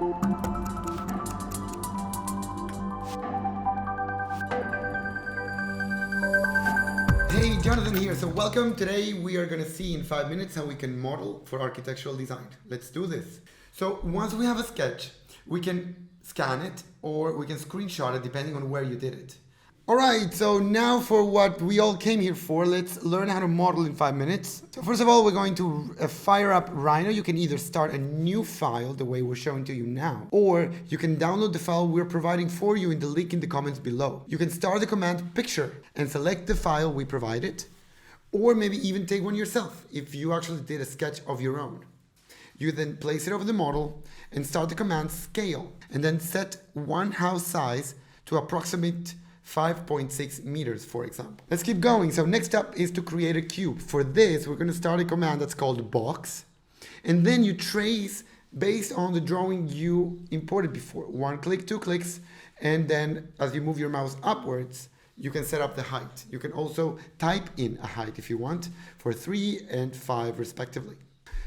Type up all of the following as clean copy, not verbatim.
Hey, Jonathan here. So welcome. Today we are going to see in 5 minutes how we can model for architectural design. Let's do this. So once we have a sketch, we can scan it or we can screenshot it depending on where you did it. All right, so now for what we all came here for, let's learn how to model in 5 minutes. So first of all, we're going to fire up Rhino. You can either start a new file the way we're showing to you now, or you can download the file we're providing for you in the link in the comments below. You can start the command picture and select the file we provided, or maybe even take one yourself if you actually did a sketch of your own. You then place it over the model and start the command scale, and then set one house size to approximate 5.6 meters, for example. Let's keep going. So next up is to create a cube. For this, we're going to start a command that's called box, and then you trace based on the drawing you imported before. 1 click, 2 clicks, and then as you move your mouse upwards, you can set up the height. You can also type in a height if you want for 3 and 5 respectively.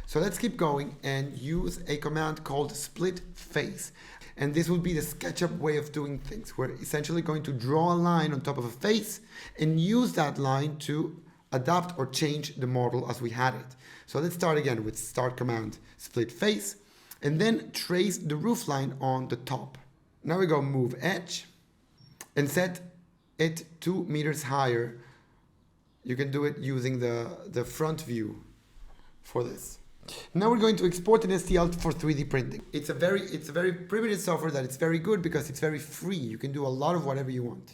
So let's keep going and use a command called split face. And this will be the SketchUp way of doing things. We're essentially going to draw a line on top of a face and use that line to adapt or change the model as we had it. So let's start again with start command split face, and then trace the roof line on the top. Now we go move edge and set it 2 meters higher. You can do it using the front view for this. Now we're going to export an STL for 3D printing. It's a very primitive software that it's very good because it's very free. You can do a lot of whatever you want.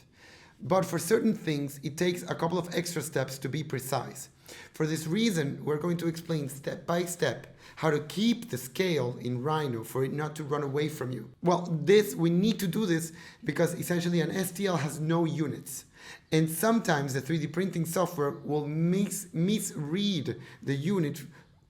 But for certain things, it takes a couple of extra steps to be precise. For this reason, we're going to explain step by step how to keep the scale in Rhino for it not to run away from you. Well, we need to do this because essentially an STL has no units. And sometimes the 3D printing software will misread the unit,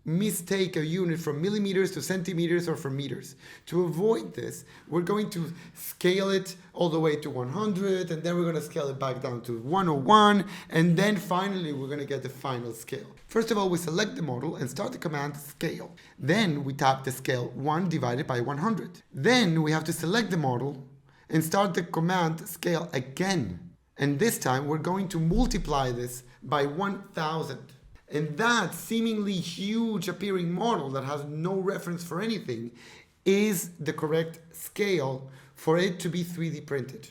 mistake a unit from millimeters to centimeters or from meters. To avoid this, we're going to scale it all the way to 100, and then we're going to scale it back down to 101, and then finally we're going to get the final scale. First of all, we select the model and start the command scale. Then we tap the scale 1 divided by 100. Then we have to select the model and start the command scale again. And this time we're going to multiply this by 1000. And that seemingly huge appearing model that has no reference for anything is the correct scale for it to be 3D printed.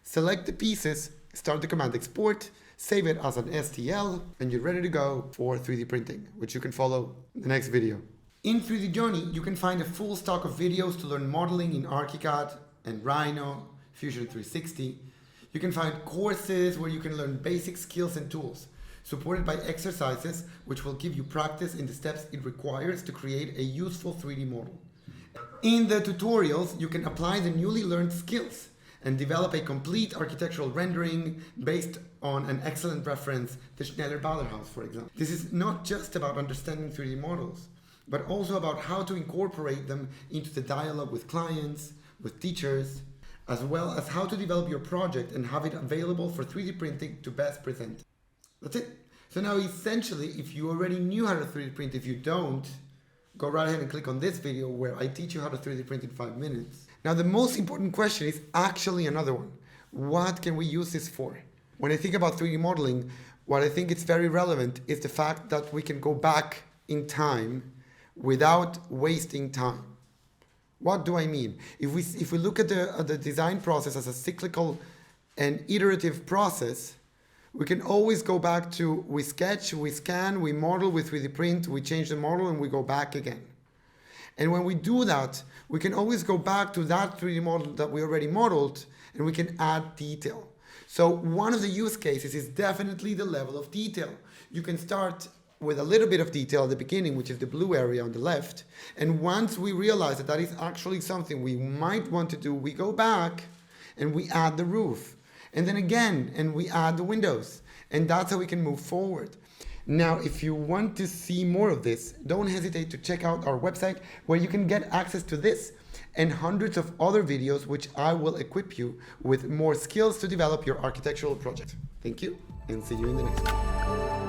Select the pieces, start the command export, save it as an STL, and you're ready to go for 3D printing, which you can follow in the next video. In 3D Journey, you can find a full stock of videos to learn modeling in ArchiCAD and Rhino, Fusion 360. You can find courses where you can learn basic skills and tools, supported by exercises which will give you practice in the steps it requires to create a useful 3D model. In the tutorials, you can apply the newly learned skills and develop a complete architectural rendering based on an excellent reference, the Schneller-Bauer house, for example. This is not just about understanding 3D models, but also about how to incorporate them into the dialogue with clients, with teachers, as well as how to develop your project and have it available for 3D printing to best present. That's it. So now essentially, if you already knew how to 3D print, if you don't, go right ahead and click on this video where I teach you how to 3D print in 5 minutes. Now the most important question is actually another one. What can we use this for? When I think about 3D modeling, what I think is very relevant is the fact that we can go back in time without wasting time. What do I mean? If we look at the design process as a cyclical and iterative process, we can always go back to we sketch, we scan, we model with 3D print, we change the model, and we go back again. And when we do that, we can always go back to that 3D model that we already modeled, and we can add detail. So one of the use cases is definitely the level of detail. You can start with a little bit of detail at the beginning, which is the blue area on the left. And once we realize that that is actually something we might want to do, we go back and we add the roof. And then again, and we add the windows. And that's how we can move forward. Now, if you want to see more of this, don't hesitate to check out our website where you can get access to this and hundreds of other videos which I will equip you with more skills to develop your architectural project. Thank you, and see you in the next one.